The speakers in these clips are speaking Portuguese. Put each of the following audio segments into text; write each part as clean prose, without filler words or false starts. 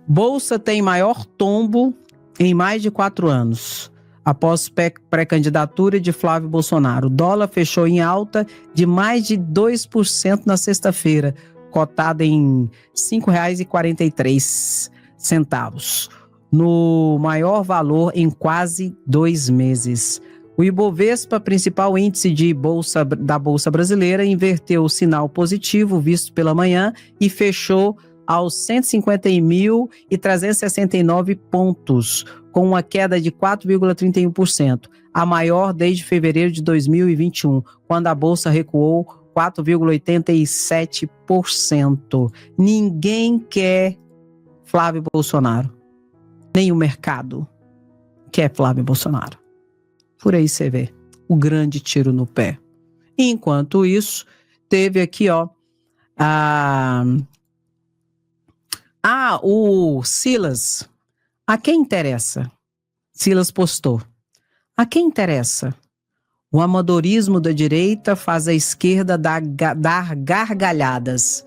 Bolsa tem maior tombo em mais de 4 anos, após pré-candidatura de Flávio Bolsonaro. O dólar fechou em alta de mais de 2% na sexta-feira, cotada em R$ 5,43, no maior valor em quase 2 meses. O Ibovespa, principal índice da Bolsa Brasileira, inverteu o sinal positivo visto pela manhã e fechou aos 150.369 pontos, com uma queda de 4,31%, a maior desde fevereiro de 2021, quando a Bolsa recuou 4,87%. Ninguém quer Flávio Bolsonaro, nem o mercado quer Flávio Bolsonaro. Por aí você vê o grande tiro no pé. Enquanto isso, teve aqui, o Silas. A quem interessa? Silas postou. A quem interessa? O amadorismo da direita faz a esquerda dar gargalhadas.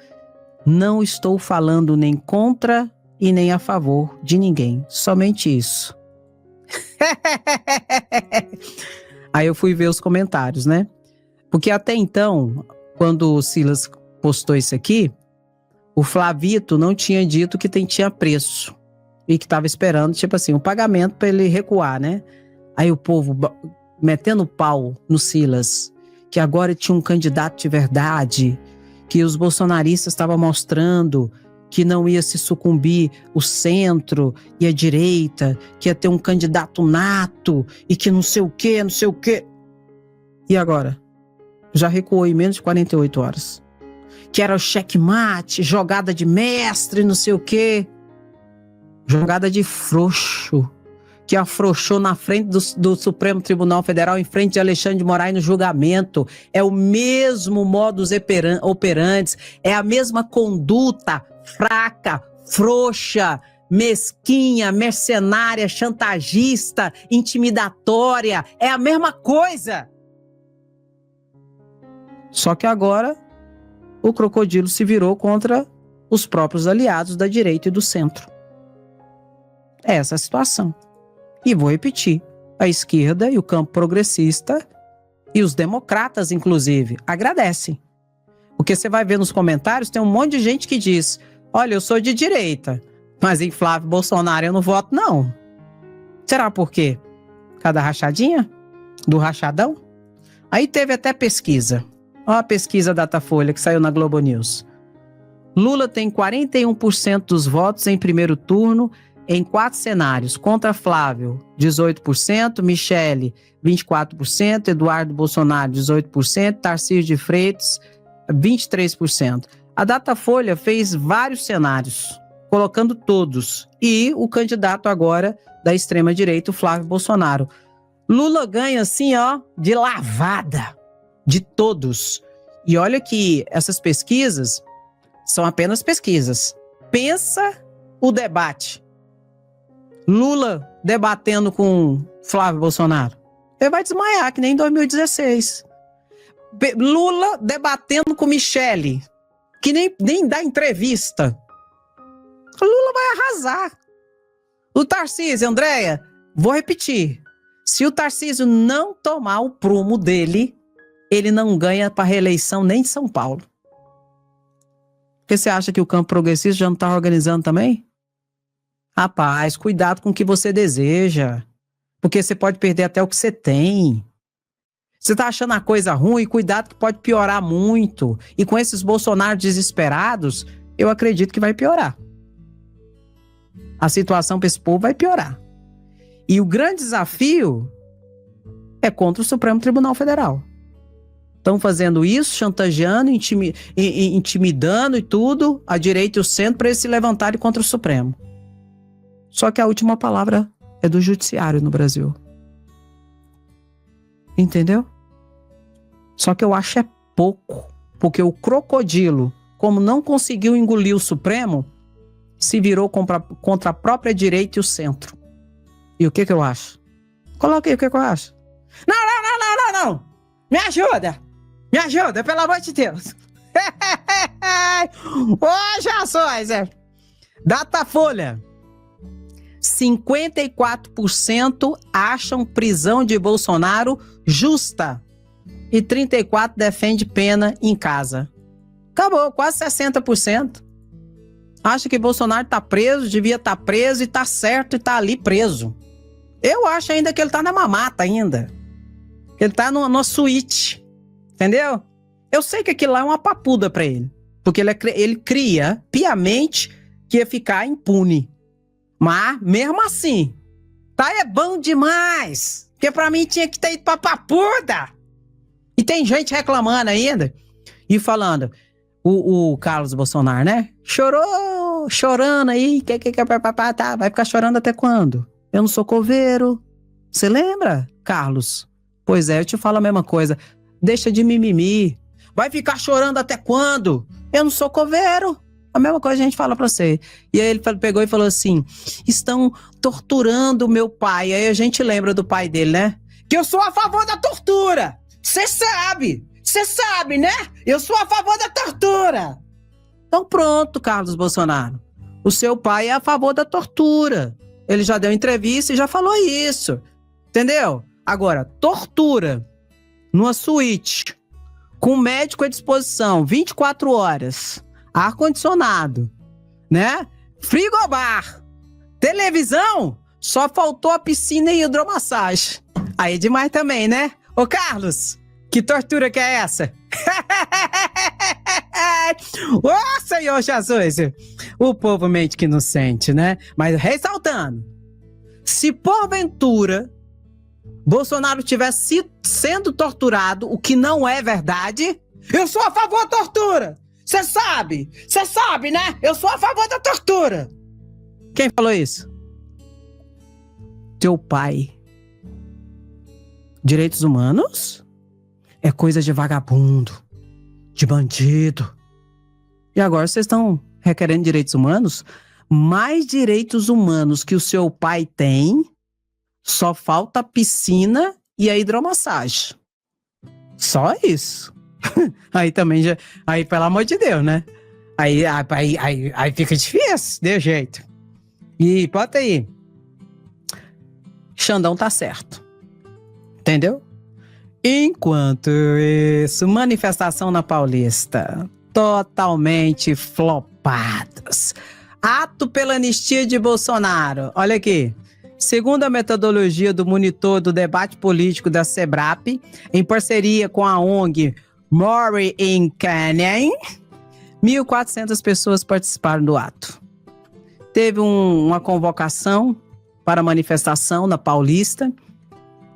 Não estou falando nem contra e nem a favor de ninguém. Somente isso. Aí eu fui ver os comentários, né? Porque até então, quando o Silas postou isso aqui, o Flavito não tinha dito que tinha preço e que estava esperando, tipo assim, um pagamento para ele recuar, né? Aí o povo metendo pau no Silas, que agora tinha um candidato de verdade, que os bolsonaristas estavam mostrando que não ia se sucumbir o centro e a direita, que ia ter um candidato nato e que não sei o quê. E agora? Já recuou em menos de 48 horas. Que era o checkmate, jogada de mestre, não sei o quê. Jogada de frouxo, que afrouxou na frente do Supremo Tribunal Federal, em frente de Alexandre de Moraes no julgamento. É o mesmo modus operandi, é a mesma conduta fraca, frouxa, mesquinha, mercenária, chantagista, intimidatória. É a mesma coisa. Só que agora o crocodilo se virou contra os próprios aliados da direita e do centro. É essa a situação. E vou repetir, a esquerda e o campo progressista e os democratas, inclusive, agradecem. Porque você vai ver nos comentários, tem um monte de gente que diz: olha, eu sou de direita, mas em Flávio Bolsonaro eu não voto, não. Será por quê? Cada rachadinha? Do rachadão? Aí teve até pesquisa. Olha a pesquisa Datafolha que saiu na Globo News. Lula tem 41% dos votos em primeiro turno em 4 cenários. Contra Flávio, 18%, Michele, 24%, Eduardo Bolsonaro, 18%, Tarcísio de Freitas, 23%. A Datafolha fez vários cenários, colocando todos. E o candidato agora da extrema-direita, o Flávio Bolsonaro. Lula ganha assim, de lavada, de todos. E olha que essas pesquisas são apenas pesquisas. Pensa o debate. Lula debatendo com Flávio Bolsonaro. Ele vai desmaiar, que nem em 2016. Lula debatendo com Michele, que nem dá entrevista. Lula vai arrasar. O Tarcísio, Andréia, vou repetir. Se o Tarcísio não tomar o prumo dele, ele não ganha para reeleição nem de São Paulo. Porque você acha que o campo progressista já não está organizando também? Rapaz, cuidado com o que você deseja. Porque você pode perder até o que você tem. Você tá achando a coisa ruim, cuidado que pode piorar muito. E com esses Bolsonaro desesperados, eu acredito que vai piorar. A situação para esse povo vai piorar. E o grande desafio é contra o Supremo Tribunal Federal. Estão fazendo isso, chantageando, intimidando e tudo, a direita e o centro, para eles se levantarem contra o Supremo. Só que a última palavra é do judiciário no Brasil. Entendeu? Só que eu acho é pouco, porque o crocodilo, como não conseguiu engolir o Supremo, se virou contra a própria direita e o centro. E o que eu acho? Coloca aí o que eu acho. Não! Me ajuda, pelo amor de Deus. Ô, Jações, Datafolha. 54% acham prisão de Bolsonaro justa e 34% defende pena em casa. Acabou, quase 60%. Acha que Bolsonaro tá preso, devia estar preso e tá certo e tá ali preso. Eu acho ainda que ele tá na mamata ainda. Ele tá numa suíte, entendeu? Eu sei que aquilo lá é uma papuda pra ele, porque ele cria piamente que ia ficar impune. Mas, mesmo assim, tá é bom demais. Porque pra mim tinha que ter ido pra papuda. E tem gente reclamando ainda e falando, o Carlos Bolsonaro, né? Chorando aí, tá, vai ficar chorando até quando? Eu não sou coveiro. Você lembra, Carlos? Pois é, eu te falo a mesma coisa. Deixa de mimimi. Vai ficar chorando até quando? Eu não sou coveiro. A mesma coisa a gente fala pra você. E aí ele pegou e falou assim, estão torturando meu pai. Aí a gente lembra do pai dele, né? Que eu sou a favor da tortura. Você sabe, né? Eu sou a favor da tortura. Então pronto, Carlos Bolsonaro. O seu pai é a favor da tortura. Ele já deu entrevista e já falou isso. Entendeu? Agora, tortura numa suíte, com médico à disposição, 24 horas, ar-condicionado, né? Frigobar, televisão, só faltou a piscina e hidromassagem. Aí é demais também, né? Ô Carlos, que tortura que é essa? Ô Senhor Jesus, o povo mente que não sente, né? Mas ressaltando, se porventura Bolsonaro tivesse sendo torturado, o que não é verdade, eu sou a favor da tortura. Você sabe, né? Eu sou a favor da tortura. Quem falou isso? Teu pai. Direitos humanos é coisa de vagabundo, de bandido. E agora vocês estão requerendo direitos humanos? Mais direitos humanos que o seu pai tem, só falta a piscina e a hidromassagem. Só isso. Aí também já... Aí, pelo amor de Deus, né? Aí fica difícil, deu jeito. E bota aí. Xandão tá certo. Entendeu? Enquanto isso, manifestação na Paulista. Totalmente flopadas. Ato pela anistia de Bolsonaro. Olha aqui. Segundo a metodologia do monitor do debate político da SEBRAP, em parceria com a ONG Murray in Canyon, 1.400 pessoas participaram do ato. Teve uma convocação para manifestação na Paulista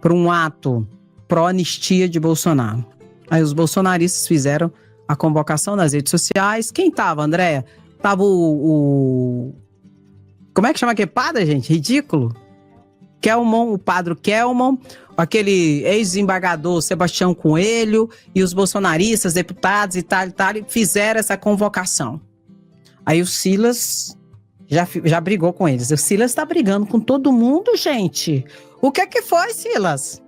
por um ato pró-anistia de Bolsonaro. Aí os bolsonaristas fizeram a convocação nas redes sociais. Quem tava, Andréia? Tava o... Como é que chama aquele padre, gente? Ridículo. Kelmon, o padre Kelmon, aquele ex-desembargador Sebastião Coelho e os bolsonaristas, deputados e tal, fizeram essa convocação. Aí o Silas já brigou com eles. O Silas tá brigando com todo mundo, gente. O que é que foi, Silas?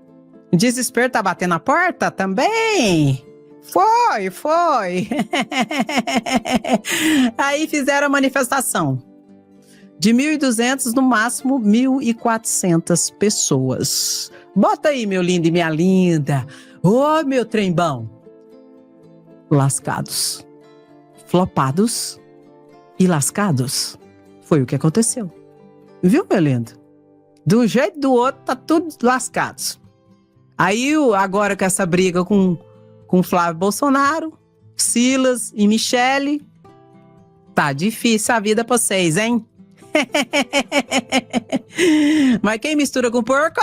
O desespero tá batendo na porta também? Foi. Aí fizeram a manifestação. De 1.200, no máximo 1.400 pessoas. Bota aí, meu lindo e minha linda. Ô, meu trembão. Lascados. Flopados e lascados. Foi o que aconteceu. Viu, meu lindo? De um jeito ou do outro, tá tudo lascados. Aí, agora com essa briga com Flávio Bolsonaro, Silas e Michele, tá difícil a vida pra vocês, hein? Mas quem mistura com porco,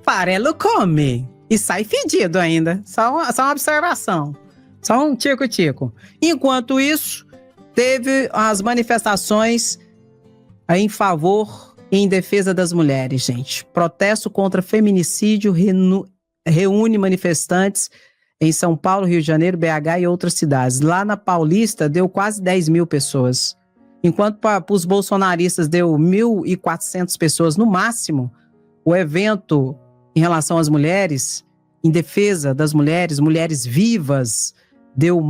farelo come. E sai fedido ainda. Só uma observação. Só um tico-tico. Enquanto isso, teve as manifestações em favor e em defesa das mulheres, gente. Protesto contra feminicídio reúne manifestantes em São Paulo, Rio de Janeiro, BH e outras cidades. Lá na Paulista, deu quase 10 mil pessoas. Enquanto para os bolsonaristas deu 1.400 pessoas no máximo, o evento em relação às mulheres, em defesa das mulheres, mulheres vivas, deu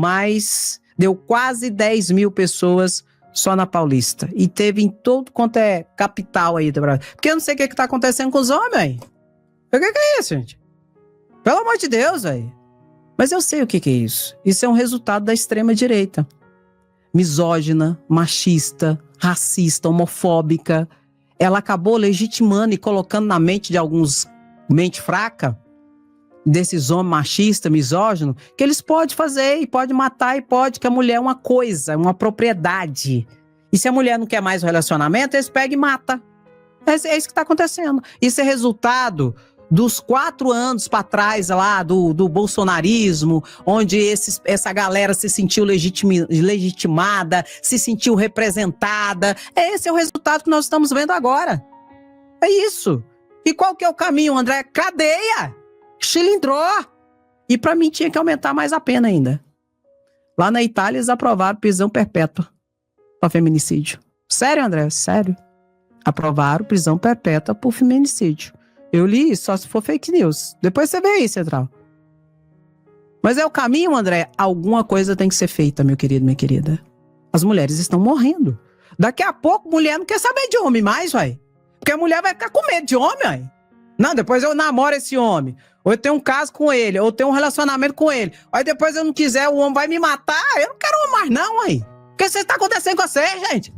quase 10 mil pessoas só na Paulista. E teve em todo quanto é capital aí do Brasil. Porque eu não sei o que tá acontecendo com os homens, velho. O que é isso, gente? Pelo amor de Deus, velho. Mas eu sei o que é isso. Isso é um resultado da extrema-direita. Misógina, machista, racista, homofóbica. Ela acabou legitimando e colocando na mente de alguns mente fraca, desses homens machistas, misóginos, que eles podem fazer e podem matar e pode, que a mulher é uma coisa, uma propriedade. E se a mulher não quer mais o relacionamento, eles pegam e matam. É isso que está acontecendo. Isso é resultado dos 4 anos para trás lá do bolsonarismo, onde essa galera se sentiu legitimada, se sentiu representada. Esse é o resultado que nós estamos vendo agora. É isso. E qual que é o caminho, André? Cadeia! Chilindró! E para mim tinha que aumentar mais a pena ainda. Lá na Itália eles aprovaram prisão perpétua para feminicídio. Sério, André? Sério. Aprovaram prisão perpétua por feminicídio. Eu li isso, só se for fake news. Depois você vê aí, Central. Mas é o caminho, André? Alguma coisa tem que ser feita, meu querido, minha querida. As mulheres estão morrendo. Daqui a pouco, mulher não quer saber de homem mais, vai. Porque a mulher vai ficar com medo de homem, vai. Não, depois eu namoro esse homem. Ou eu tenho um caso com ele, ou eu tenho um relacionamento com ele. Aí depois eu não quiser, o homem vai me matar. Eu não quero homem mais não, aí. O que está acontecendo com você, gente?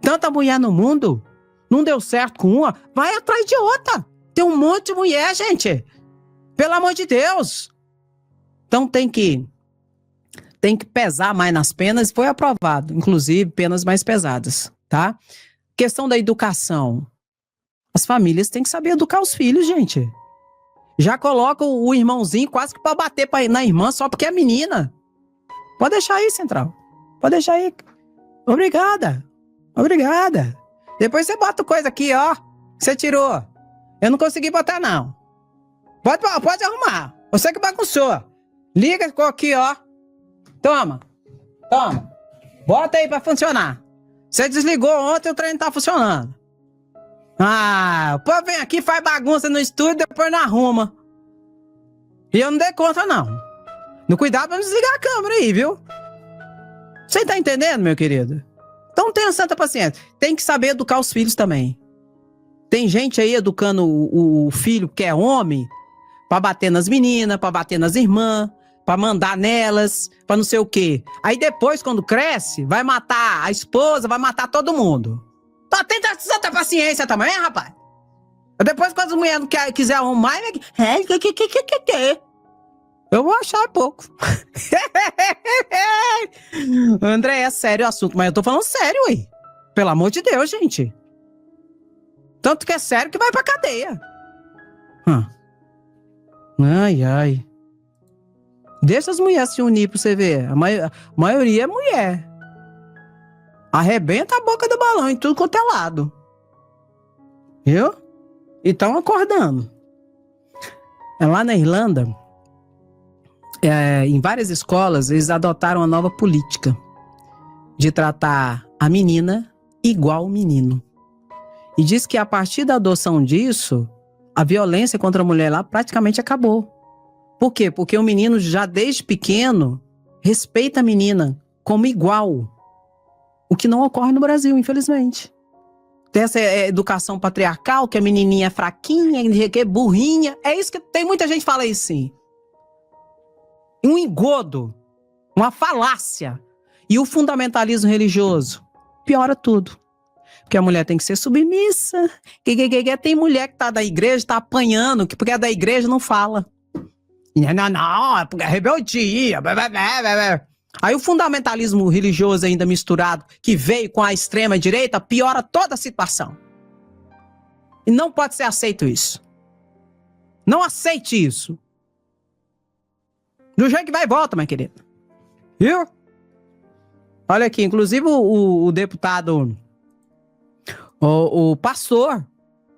Tanta mulher no mundo, não deu certo com uma, vai atrás de outra. Tem um monte de mulher, gente. Pelo amor de Deus. Então tem que pesar mais nas penas. Foi aprovado, inclusive, penas mais pesadas, tá? Questão da educação. As famílias têm que saber educar os filhos, gente. Já coloca o irmãozinho quase que pra bater na irmã só porque é menina. Pode deixar aí, Central. Pode deixar aí. Obrigada. Obrigada. Depois você bota coisa aqui, ó. Que você tirou. Eu não consegui botar, não. Pode arrumar. Você que bagunçou. Liga aqui, ó. Toma. Bota aí pra funcionar. Você desligou ontem, o trem não tá funcionando. Ah, o povo vem aqui, faz bagunça no estúdio, depois não arruma. E eu não dei conta, não. No cuidado pra não desligar a câmera aí, viu? Você tá entendendo, meu querido? Então tenha santa paciência. Tem que saber educar os filhos também. Tem gente aí educando o filho que é homem pra bater nas meninas, pra bater nas irmãs, pra mandar nelas, pra não sei o quê. Aí depois, quando cresce, vai matar a esposa, vai matar todo mundo. Tá, tem santa paciência também, rapaz. Depois, quando as mulheres não quiser arrumar, eu vou achar pouco. André, é sério o assunto, mas eu tô falando sério, ué. Pelo amor de Deus, gente. Tanto que é sério que vai pra cadeia. Ai. Deixa as mulheres se unir pra você ver. A maioria é mulher. Arrebenta a boca do balão em tudo quanto é lado. Viu? E estão acordando. Lá na Irlanda, em várias escolas, eles adotaram uma nova política de tratar a menina igual o menino. E diz que a partir da adoção disso, a violência contra a mulher lá praticamente acabou. Por quê? Porque o menino já desde pequeno respeita a menina como igual. O que não ocorre no Brasil, infelizmente. Tem essa educação patriarcal, que a menininha é fraquinha, que é burrinha. É isso que tem muita gente que fala isso, sim. Um engodo, uma falácia. E o fundamentalismo religioso piora tudo. Porque a mulher tem que ser submissa. Tem mulher que tá da igreja, tá apanhando, porque é da igreja, não fala. Não, é rebeldia. Aí o fundamentalismo religioso ainda misturado, que veio com a extrema-direita, piora toda a situação. E não pode ser aceito isso. Não aceite isso. Do jeito que vai e volta, minha querida. Viu? Olha aqui, inclusive o deputado, o pastor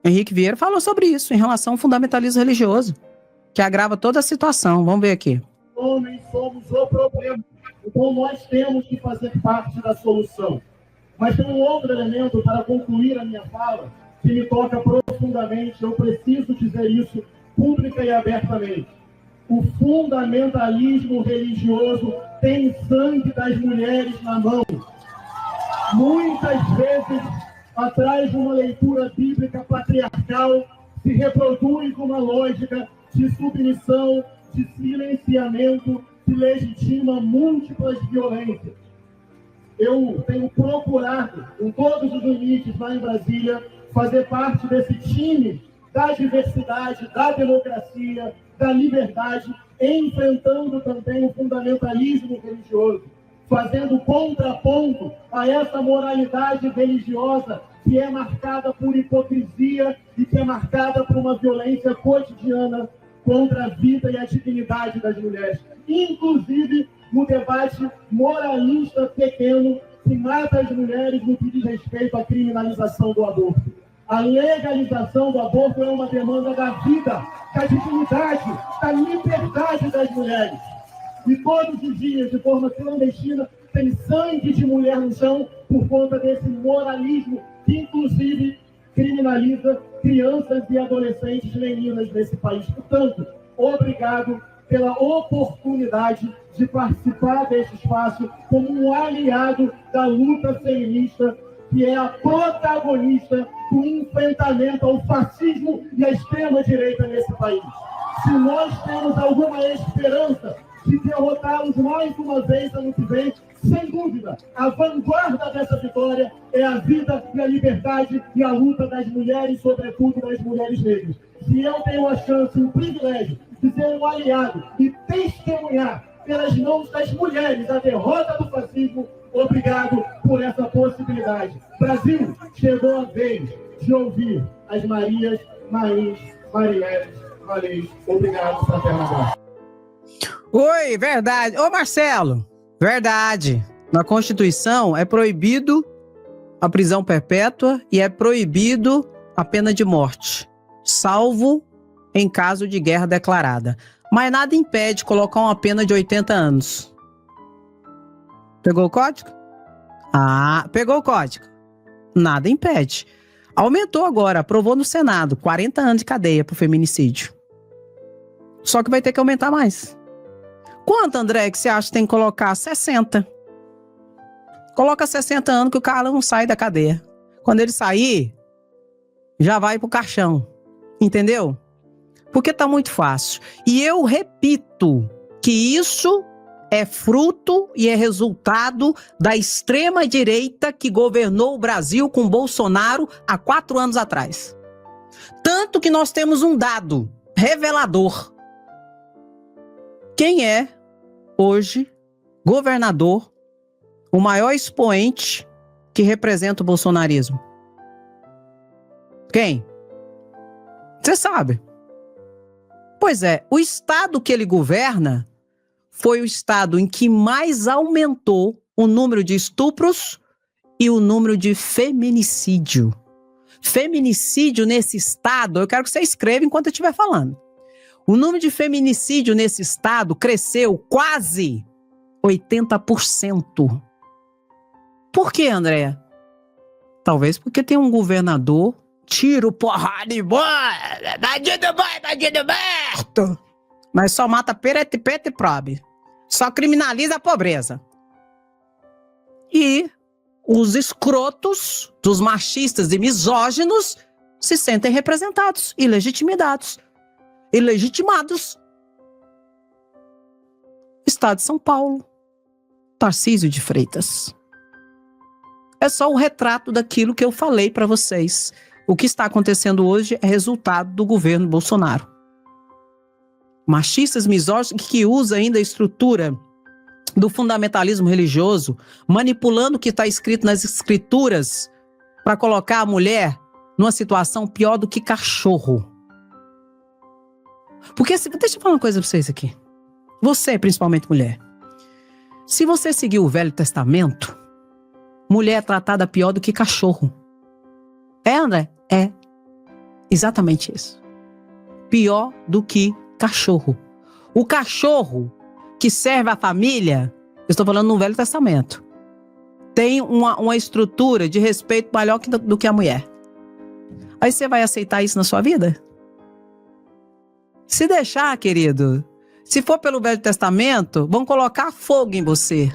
Henrique Vieira falou sobre isso, em relação ao fundamentalismo religioso, que agrava toda a situação. Vamos ver aqui. Homens somos o problema. Então nós temos que fazer parte da solução. Mas tem um outro elemento para concluir a minha fala que me toca profundamente. Eu preciso dizer isso pública e abertamente. O fundamentalismo religioso tem sangue das mulheres na mão. muitas vezes, atrás de uma leitura bíblica patriarcal, se reproduz uma lógica de submissão, de silenciamento, que legitima múltiplas violências. Eu tenho procurado, com todos os limites lá em Brasília, fazer parte desse time da diversidade, da democracia, da liberdade, enfrentando também o fundamentalismo religioso, fazendo contraponto a essa moralidade religiosa que é marcada por hipocrisia e que é marcada por uma violência cotidiana contra a vida e a dignidade das mulheres. Inclusive no debate moralista pequeno que mata as mulheres no que diz respeito à criminalização do aborto. A legalização do aborto é uma demanda da vida, da dignidade, da liberdade das mulheres. E todos os dias, de forma clandestina, tem sangue de mulher no chão por conta desse moralismo que, inclusive, criminaliza crianças e adolescentes meninas nesse país. Portanto, obrigado pela oportunidade de participar deste espaço como um aliado da luta feminista, que é a protagonista do enfrentamento ao fascismo e à extrema-direita nesse país. Se nós temos alguma esperança de derrotá-los mais uma vez ano que vem, sem dúvida, a vanguarda dessa vitória é a vida e a liberdade e a luta das mulheres, sobretudo das mulheres negras. Se eu tenho a chance, o privilégio de ser um aliado e testemunhar pelas mãos das mulheres a derrota do fascismo, obrigado por essa possibilidade. Brasil, chegou a vez de ouvir as Marias, Maís, Marielles, Marês. Obrigado, fraternidade. Oi, verdade. Ô, Marcelo, verdade. Na Constituição é proibido a prisão perpétua e é proibido a pena de morte, salvo em caso de guerra declarada. Mas nada impede colocar uma pena de 80 anos. Pegou o código? Ah, pegou o código. Nada impede. Aumentou agora, aprovou no Senado, 40 anos de cadeia por feminicídio. Só que vai ter que aumentar mais. Quanto, André, que você acha que tem que colocar? 60. Coloca 60 anos que o cara não sai da cadeia. Quando ele sair, já vai pro caixão. Entendeu? Porque tá muito fácil. E eu repito que isso é fruto e é resultado da extrema-direita que governou o Brasil com Bolsonaro há 4 anos atrás. Tanto que nós temos um dado revelador. Quem é, hoje, governador, o maior expoente que representa o bolsonarismo? Quem? Você sabe. Pois é, o estado que ele governa foi o estado em que mais aumentou o número de estupros e o número de feminicídio. Feminicídio nesse estado, eu quero que você escreva enquanto eu estiver falando. O número de feminicídio nesse estado cresceu quase 80%. Por quê, André? Talvez porque tem um governador, tiro, porrada e boa, bandido morto. Mas só mata perete e probe. Só criminaliza a pobreza. E os escrotos dos machistas e misóginos se sentem representados e legitimados. Estado de São Paulo. Tarcísio de Freitas. É só o retrato daquilo que eu falei para vocês. O que está acontecendo hoje é resultado do governo Bolsonaro. Machistas, misóginos, que usa ainda a estrutura do fundamentalismo religioso, manipulando o que está escrito nas escrituras para colocar a mulher numa situação pior do que cachorro. Porque, deixa eu falar uma coisa para vocês aqui. Você, principalmente mulher. Se você seguir o Velho Testamento, mulher é tratada pior do que cachorro. É, André? É. Exatamente isso. Pior do que cachorro. O cachorro que serve a família, eu estou falando no Velho Testamento, tem uma estrutura de respeito maior do que a mulher. Aí você vai aceitar isso na sua vida? Se deixar, querido, se for pelo Velho Testamento, vão colocar fogo em você.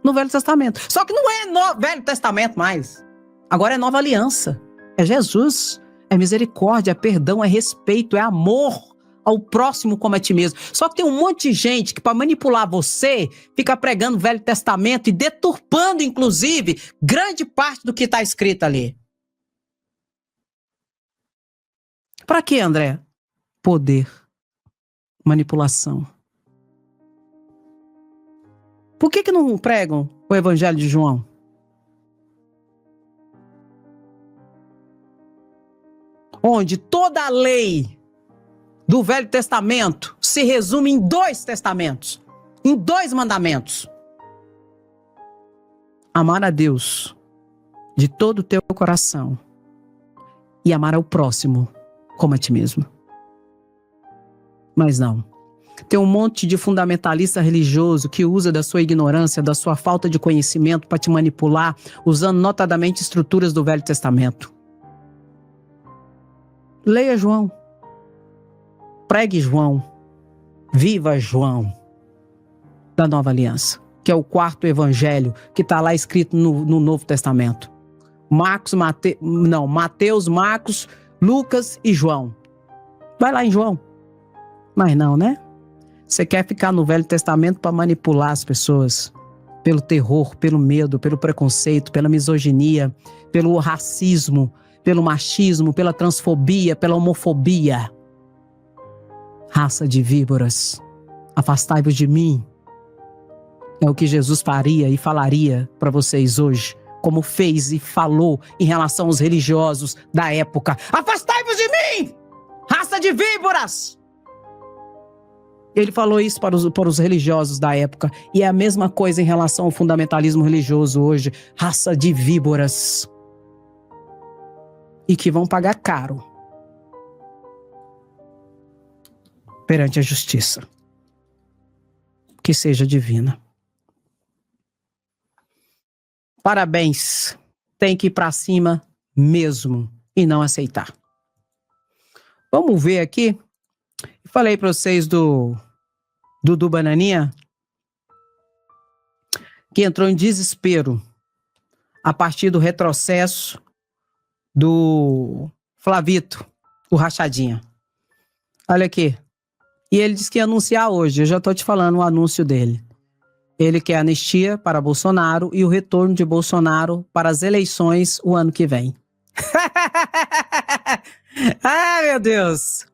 no Velho Testamento. Só que não é Velho Testamento mais. Agora é nova aliança. É Jesus, é misericórdia, é perdão, é respeito, é amor ao próximo como a ti mesmo. Só que tem um monte de gente que, para manipular você, fica pregando o Velho Testamento e deturpando, inclusive, grande parte do que está escrito ali. Para quê, André? Poder, manipulação. Por que não pregam o Evangelho de João? Onde toda a lei do Velho Testamento se resume em 2 testamentos, em 2 mandamentos. Amar a Deus de todo o teu coração e amar ao próximo como a ti mesmo. Mas não. Tem um monte de fundamentalista religioso que usa da sua ignorância, da sua falta de conhecimento para te manipular, usando notadamente estruturas do Velho Testamento. Leia João. Pregue João. Viva João da Nova Aliança, que é o 4º evangelho que está lá escrito no Novo Testamento. Mateus, Marcos, Lucas e João. Vai lá em João. Mas não, né? Você quer ficar no Velho Testamento para manipular as pessoas. Pelo terror, pelo medo, pelo preconceito, pela misoginia, pelo racismo, pelo machismo, pela transfobia, pela homofobia. Raça de víboras, afastai-vos de mim. É o que Jesus faria e falaria para vocês hoje, como fez e falou em relação aos religiosos da época. Afastai-vos de mim, raça de víboras! Ele falou isso para os religiosos da época. E é a mesma coisa em relação ao fundamentalismo religioso hoje. Raça de víboras. E que vão pagar caro perante a justiça. Que seja divina. Parabéns. Tem que ir para cima mesmo e não aceitar. Vamos ver aqui. Falei para vocês do Dudu Bananinha, que entrou em desespero a partir do retrocesso do Flavito, o Rachadinha. Olha aqui. E ele disse que ia anunciar hoje, eu já estou te falando o anúncio dele. Ele quer anistia para Bolsonaro e o retorno de Bolsonaro para as eleições o ano que vem. Ai, meu Deus!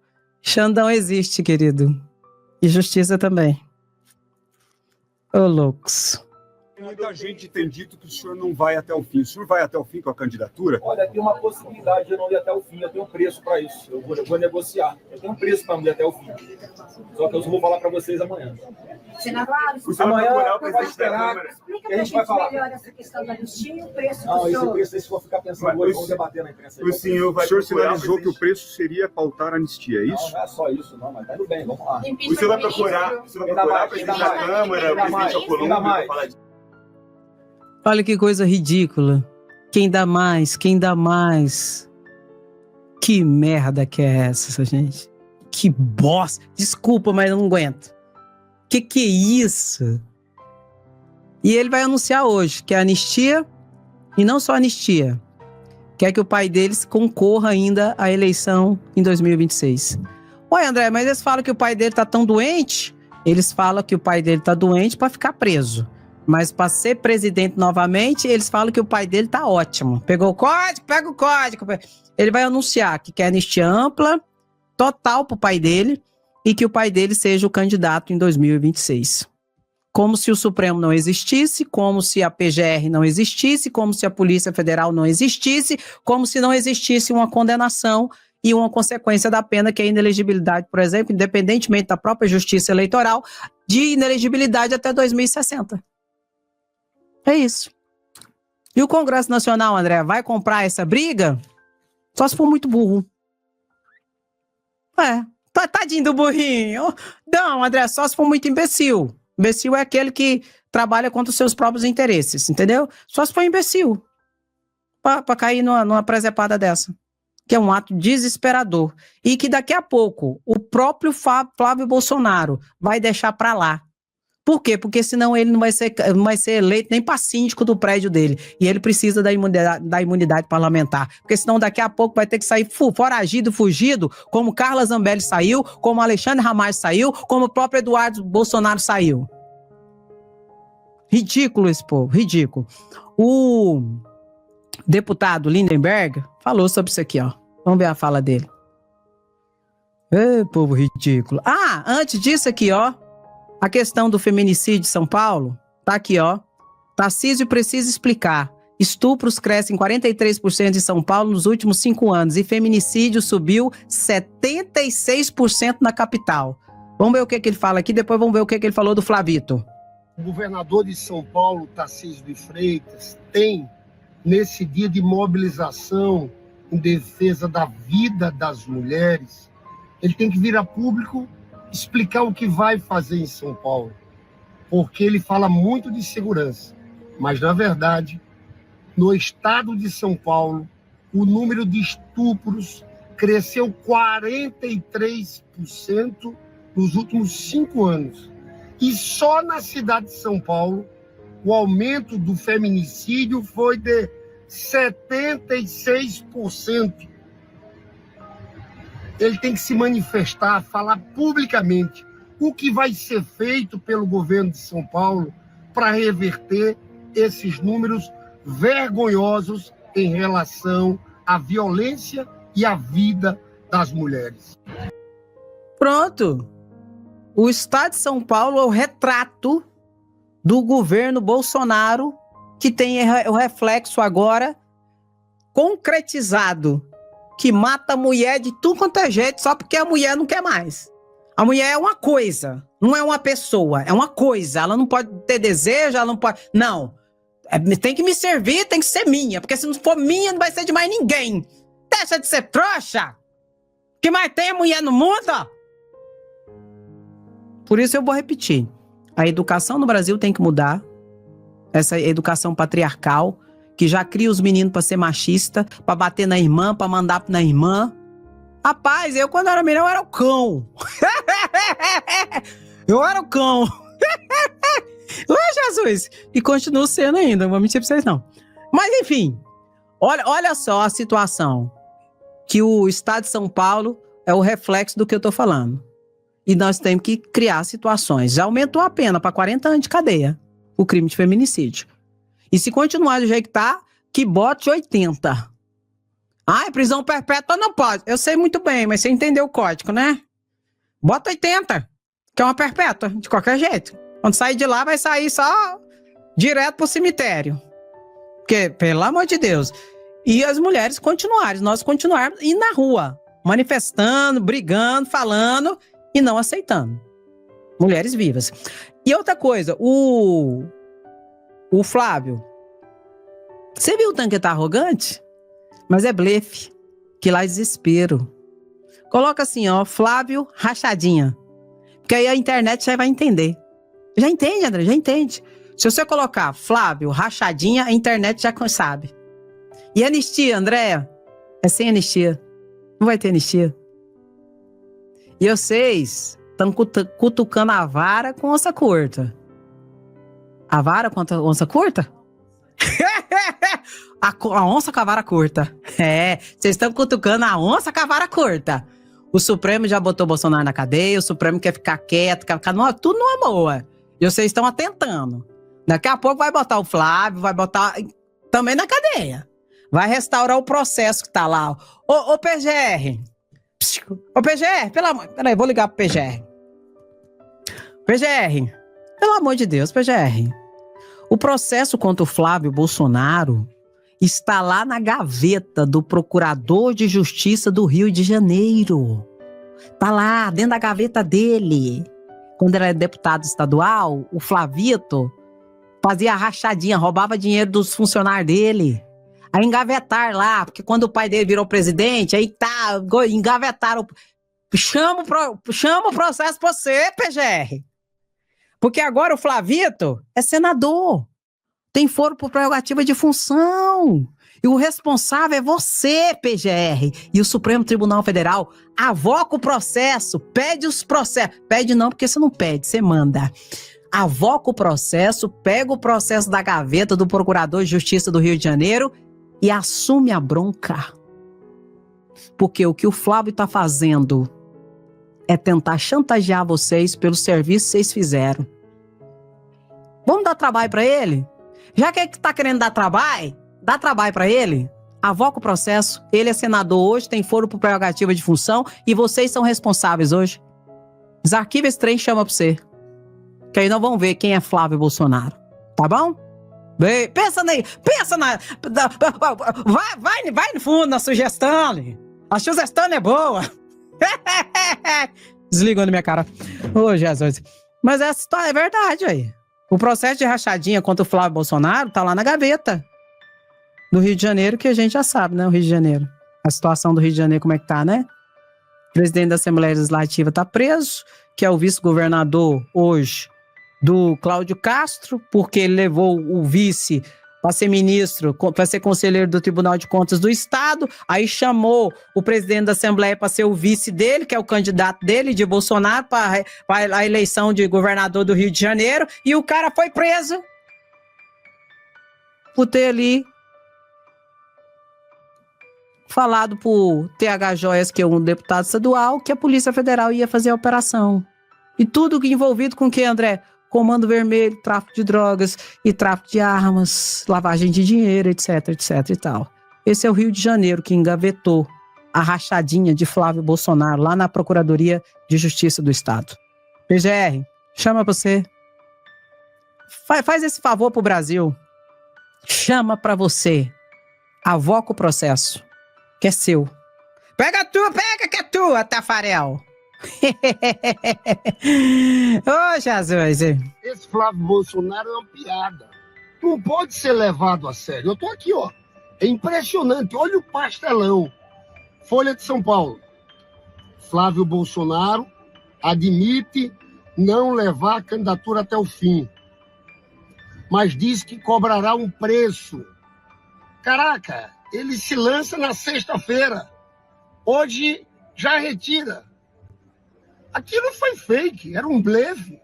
Xandão existe, querido. E justiça também. Ô, loucos. Muita gente tem dito que o senhor não vai até o fim. O senhor vai até o fim com a candidatura? Olha, tem uma possibilidade de eu não ir até o fim. Eu tenho um preço para isso. Eu vou negociar. Eu tenho um preço para não ir até o fim. Só que eu só vou falar para vocês amanhã. Senador, amanhã vai procurar o presidente da Câmara. Explica pra gente melhor essa questão da anistia e o preço do senhor. Esse preço, se for ficar pensando hoje, vamos debater na imprensa. O senhor sinalizou que o preço seria pautar a anistia, é isso? Não é só isso, não, mas tá indo bem, vamos lá. O senhor vai procurar o presidente da Câmara, o presidente Alcolumbre, para falar disso? Olha que coisa ridícula. Quem dá mais? Quem dá mais? Que merda que é essa, gente? Que bosta. Desculpa, mas eu não aguento. Que é isso? E ele vai anunciar hoje que é anistia, e não só anistia. Quer que o pai deles concorra ainda à eleição em 2026. Oi, André, mas eles falam que o pai dele tá tão doente? Eles falam que o pai dele tá doente para ficar preso. Mas para ser presidente novamente, eles falam que o pai dele tá ótimo. Pegou o código? Pega o código. Ele vai anunciar que quer anistia ampla, total pro pai dele, e que o pai dele seja o candidato em 2026. Como se o Supremo não existisse, como se a PGR não existisse, como se a Polícia Federal não existisse, como se não existisse uma condenação e uma consequência da pena, que é a inelegibilidade, por exemplo, independentemente da própria justiça eleitoral, de inelegibilidade até 2060. É isso. E o Congresso Nacional, André, vai comprar essa briga? Só se for muito burro. Tadinho do burrinho. Não, André, só se for muito imbecil. Imbecil é aquele que trabalha contra os seus próprios interesses, entendeu? Só se for imbecil. Pra cair numa presepada dessa. Que é um ato desesperador. E que daqui a pouco o próprio Flávio Bolsonaro vai deixar pra lá. Por quê? Porque senão ele não vai ser eleito nem para síndico do prédio dele. E ele precisa da imunidade parlamentar. Porque senão daqui a pouco vai ter que sair foragido, fugido, como Carla Zambelli saiu, como Alexandre Ramagem saiu, como o próprio Eduardo Bolsonaro saiu. Ridículo esse povo, ridículo. O deputado Lindenberg falou sobre isso aqui, ó. Vamos ver a fala dele. Povo ridículo. Antes disso aqui, ó. A questão do feminicídio de São Paulo, tá aqui, ó. Tarcísio precisa explicar. Estupros crescem 43% em São Paulo nos últimos 5 anos e feminicídio subiu 76% na capital. Vamos ver o que ele fala aqui, depois vamos ver o que ele falou do Flavito. O governador de São Paulo, Tarcísio de Freitas, tem, nesse dia de mobilização em defesa da vida das mulheres, ele tem que vir a público explicar o que vai fazer em São Paulo, porque ele fala muito de segurança, mas, na verdade, no estado de São Paulo, o número de estupros cresceu 43% nos últimos 5 anos. E só na cidade de São Paulo, o aumento do feminicídio foi de 76%. Ele tem que se manifestar, falar publicamente o que vai ser feito pelo governo de São Paulo para reverter esses números vergonhosos em relação à violência e à vida das mulheres. Pronto. O estado de São Paulo é o retrato do governo Bolsonaro, que tem o reflexo agora concretizado, que mata a mulher de tudo quanto é jeito, só porque a mulher não quer mais. A mulher é uma coisa, não é uma pessoa, é uma coisa. Ela não pode ter desejo, ela não pode... Não. Tem que me servir, tem que ser minha, porque se não for minha, não vai ser de mais ninguém. Deixa de ser trouxa. O que mais tem é mulher no mundo? Por isso eu vou repetir. A educação no Brasil tem que mudar. Essa educação patriarcal, que já cria os meninos para ser machista, para bater na irmã, para mandar na irmã. Rapaz, eu quando era menino, eu era o cão. Eu era o cão. Ô, Jesus! E continuo sendo ainda, não vou mentir pra vocês não. Mas enfim, olha só a situação. Que o estado de São Paulo é o reflexo do que eu tô falando. E nós temos que criar situações. Já aumentou a pena para 40 anos de cadeia, o crime de feminicídio. E se continuar do jeito que tá, que bote 80. Prisão perpétua não pode. Eu sei muito bem, mas você entendeu o código, né? Bota 80, que é uma perpétua, de qualquer jeito. Quando sair de lá, vai sair só direto pro cemitério. Porque, pelo amor de Deus. E as mulheres continuarem, nós continuarmos indo na rua, manifestando, brigando, falando e não aceitando. Mulheres vivas. E outra coisa, o Flávio, você viu o tanque tá arrogante? Mas é blefe, que lá é desespero. Coloca assim, ó, Flávio Rachadinha. Porque aí a internet já vai entender. Já entende, André, já entende. Se você colocar Flávio Rachadinha, a internet já sabe. E anistia, Andréia? É sem anistia. Não vai ter anistia. E vocês estão cutucando a vara com onça curta. A vara com a onça curta? A onça com a vara curta. Vocês estão cutucando a onça com a vara curta. O Supremo já botou Bolsonaro na cadeia, o Supremo quer ficar quieto, quer ficar tudo numa boa. E vocês estão atentando. Daqui a pouco vai botar o Flávio, vai botar também na cadeia. Vai restaurar o processo que tá lá. Ô PGR. Ô PGR, pelo amor... Peraí, vou ligar pro PGR. PGR, pelo amor de Deus, PGR. O processo contra o Flávio Bolsonaro está lá na gaveta do Procurador de Justiça do Rio de Janeiro. Tá lá, dentro da gaveta dele. Quando ele era deputado estadual, o Flavito fazia rachadinha, roubava dinheiro dos funcionários dele. Aí engavetaram lá, porque quando o pai dele virou presidente, aí tá, engavetaram. Chama o processo pra você, PGR. Porque agora o Flavito é senador. Tem foro por prerrogativa de função. E o responsável é você, PGR. E o Supremo Tribunal Federal avoca o processo, pede os processos. Pede não, porque você não pede, você manda. avoca o processo, pega o processo da gaveta do Procurador de Justiça do Rio de Janeiro e assume a bronca. Porque o que o Flávio está fazendo é tentar chantagear vocês pelo serviço que vocês fizeram. Vamos dar trabalho para ele? Já que ele está querendo dar trabalho, dá trabalho para ele. Avoca o processo. Ele é senador hoje, tem foro por prerrogativa de função e vocês são responsáveis hoje. Desarquiva esse trem e chama para você. Que aí nós vamos ver quem é Flávio Bolsonaro. Tá bom? Pensa na... Vai no fundo na sugestão. A sugestão é boa. Desligou na minha cara. Ô, Jesus. Mas essa história é verdade aí. O processo de rachadinha contra o Flávio Bolsonaro tá lá na gaveta do Rio de Janeiro, que a gente já sabe, né? O Rio de Janeiro. A situação do Rio de Janeiro, como é que tá, né? O presidente da Assembleia Legislativa tá preso, que é o vice-governador hoje do Cláudio Castro, porque ele levou o vice para ser ministro, para ser conselheiro do Tribunal de Contas do Estado, aí chamou o presidente da Assembleia para ser o vice dele, que é o candidato dele, de Bolsonaro, para a eleição de governador do Rio de Janeiro, e o cara foi preso por ter ali falado por TH Joias, que é um deputado estadual, que a Polícia Federal ia fazer a operação. E tudo envolvido com o que, André? Comando Vermelho, tráfico de drogas e tráfico de armas, lavagem de dinheiro, etc, etc e tal. Esse é o Rio de Janeiro que engavetou a rachadinha de Flávio Bolsonaro lá na Procuradoria de Justiça do Estado. PGR, chama pra você. Faz esse favor pro Brasil. Chama pra você. Avoca o processo, que é seu. Pega que é tua, Tafarel. Ô, Jesus. Esse Flávio Bolsonaro é uma piada. Não pode ser levado a sério. Eu tô aqui, ó. É impressionante. Olha o pastelão. Folha de São Paulo. Flávio Bolsonaro admite não levar a candidatura até o fim, mas diz que cobrará um preço. Caraca, ele se lança na sexta-feira. Hoje já retira. Aquilo foi fake, era um blefe.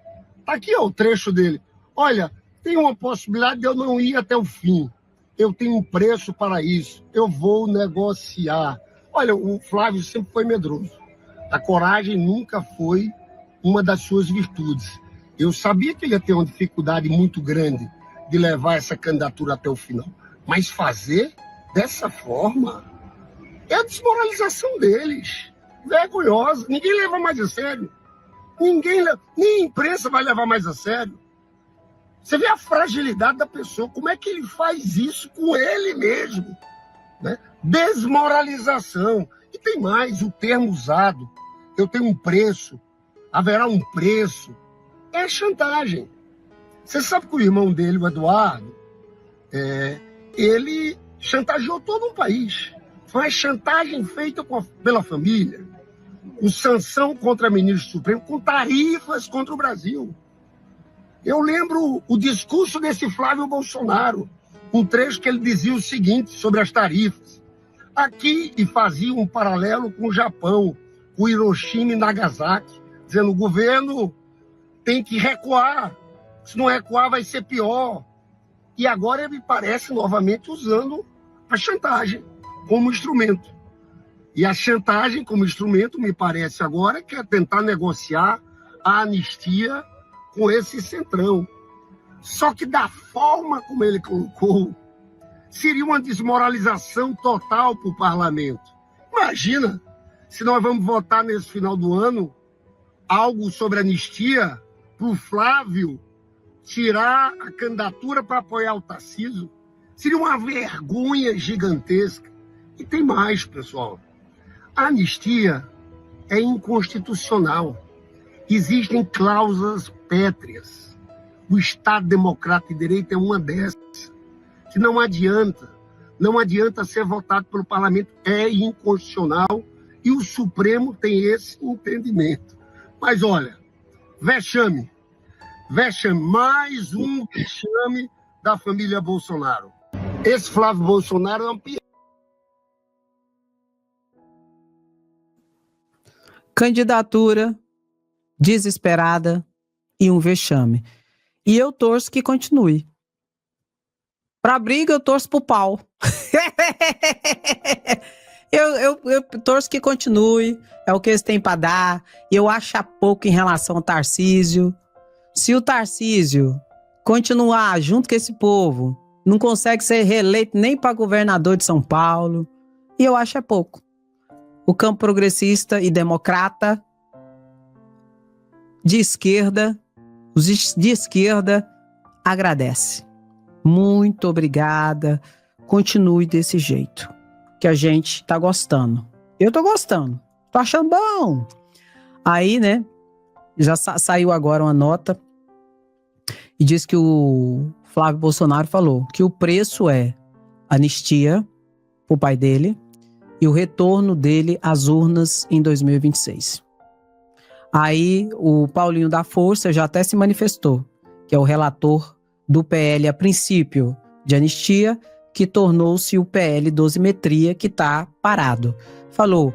Tá aqui, ó, o trecho dele. Olha, tem uma possibilidade de eu não ir até o fim. Eu tenho um preço para isso. Eu vou negociar. Olha, o Flávio sempre foi medroso. A coragem nunca foi uma das suas virtudes. Eu sabia que ele ia ter uma dificuldade muito grande de levar essa candidatura até o final. Mas fazer dessa forma é a desmoralização deles. Vergonhosa. Ninguém leva mais a sério. Nem a imprensa vai levar mais a sério. Você vê a fragilidade da pessoa. Como é que ele faz isso com ele mesmo? Né? Desmoralização. E tem mais, o termo usado. Eu tenho um preço. Haverá um preço. É chantagem. Você sabe que o irmão dele, o Eduardo, ele chantageou todo um país. Foi uma chantagem feita pela família, com sanção contra o ministro Supremo, com tarifas contra o Brasil. Eu lembro o discurso desse Flávio Bolsonaro, um trecho que ele dizia o seguinte sobre as tarifas. Aqui, e fazia um paralelo com o Japão, com Hiroshima e Nagasaki, dizendo o governo tem que recuar, se não recuar vai ser pior. E agora ele parece novamente usando a chantagem como instrumento. E a chantagem como instrumento, me parece agora, que é tentar negociar a anistia com esse centrão. Só que da forma como ele colocou, seria uma desmoralização total para o parlamento. Imagina se nós vamos votar nesse final do ano algo sobre anistia para o Flávio tirar a candidatura para apoiar o Tarcísio. Seria uma vergonha gigantesca. E tem mais, pessoal. A anistia é inconstitucional. Existem cláusulas pétreas. O Estado Democrático de Direito é uma dessas. Que não adianta ser votado pelo parlamento. É inconstitucional e o Supremo tem esse entendimento. Mas olha, vexame, mais um vexame da família Bolsonaro. Esse Flávio Bolsonaro é um piada. Candidatura desesperada e um vexame. E eu torço que continue. Pra briga, eu torço pro pau. eu torço que continue. É o que eles têm pra dar. Eu acho pouco em relação ao Tarcísio. Se o Tarcísio continuar junto com esse povo, não consegue ser reeleito nem para governador de São Paulo. E eu acho pouco. O campo progressista e democrata, de esquerda, os de esquerda, agradece. Muito obrigada. Continue desse jeito, que a gente tá gostando. Eu tô gostando. Tô achando bom. Aí, né, já saiu agora uma nota e diz que o Flávio Bolsonaro falou que o preço é anistia pro pai dele e o retorno dele às urnas em 2026. Aí o Paulinho da Força já até se manifestou, que é o relator do PL a princípio de anistia, que tornou-se o PL dosimetria, que está parado. Falou,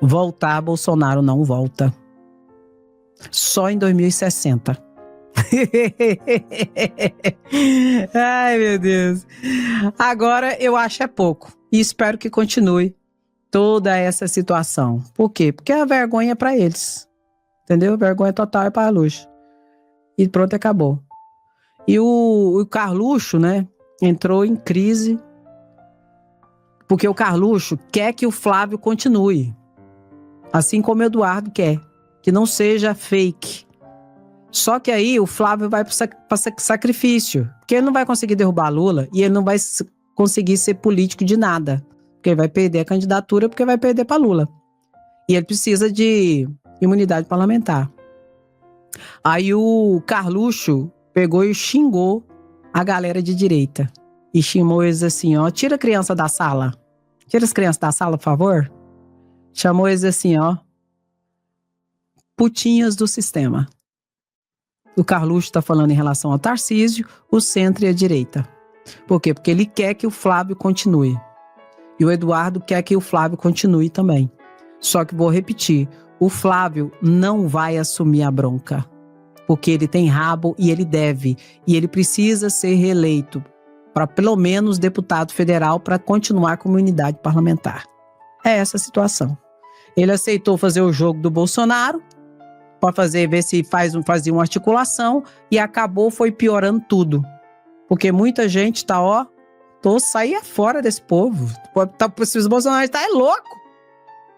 voltar Bolsonaro não volta. Só em 2060. Ai, meu Deus. Agora eu acho pouco. E espero que continue toda essa situação. Por quê? Porque a vergonha é para eles. Entendeu? Vergonha total é para a Luxo. E pronto, acabou. E o Carluxo, né, entrou em crise, porque o Carluxo quer que o Flávio continue, assim como o Eduardo quer, que não seja fake. Só que aí o Flávio vai para sacrifício, porque ele não vai conseguir derrubar Lula e ele não vai conseguir ser político de nada, porque ele vai perder a candidatura, porque vai perder para Lula. E ele precisa de imunidade parlamentar. Aí o Carluxo pegou e xingou a galera de direita. E chamou eles assim, ó, tira a criança da sala. Tira as crianças da sala, por favor. Chamou eles assim, ó, putinhas do sistema. O Carluxo está falando em relação ao Tarcísio, o centro e a direita. Por quê? Porque ele quer que o Flávio continue. E o Eduardo quer que o Flávio continue também. Só que vou repetir, o Flávio não vai assumir a bronca. Porque ele tem rabo e ele deve. E ele precisa ser reeleito para pelo menos deputado federal para continuar como unidade parlamentar. É essa a situação. Ele aceitou fazer o jogo do Bolsonaro para ver se fazia uma articulação e foi piorando tudo. Porque muita gente tá, ó, saía fora desse povo. Os Bolsonaro tá louco.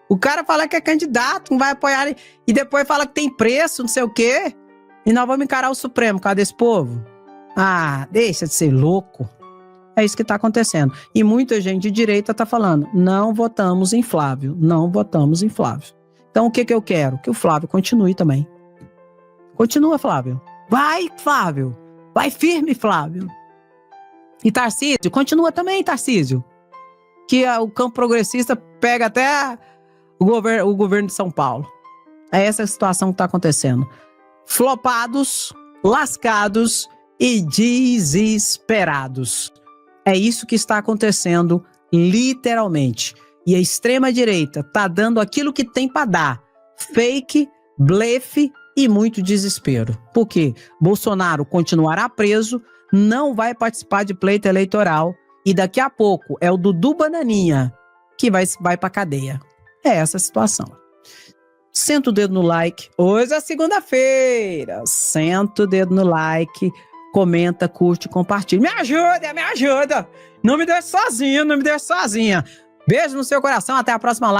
O cara fala que é candidato, não vai apoiar e depois fala que tem preço, não sei o quê. E nós vamos encarar o Supremo por causa desse povo? Ah, deixa de ser louco. É isso que está acontecendo. E muita gente de direita está falando, não votamos em Flávio, não votamos em Flávio. Então o que eu quero? Que o Flávio continue também. Continua, Flávio. Vai, Flávio. Vai firme, Flávio. E Tarcísio, continua também, Tarcísio. Que o campo progressista pega até o governo de São Paulo. É essa a situação que está acontecendo. Flopados, lascados e desesperados. É isso que está acontecendo, literalmente. E a extrema-direita está dando aquilo que tem para dar. Fake, blefe e muito desespero. Por quê? Bolsonaro continuará preso, não vai participar de pleito eleitoral e daqui a pouco é o Dudu Bananinha que vai para cadeia. É essa a situação. Senta o dedo no like. Hoje é segunda-feira. Senta o dedo no like, comenta, curte, compartilha. Me ajuda, me ajuda. Não me deixe sozinho, não me deixe sozinha. Beijo no seu coração. Até a próxima live.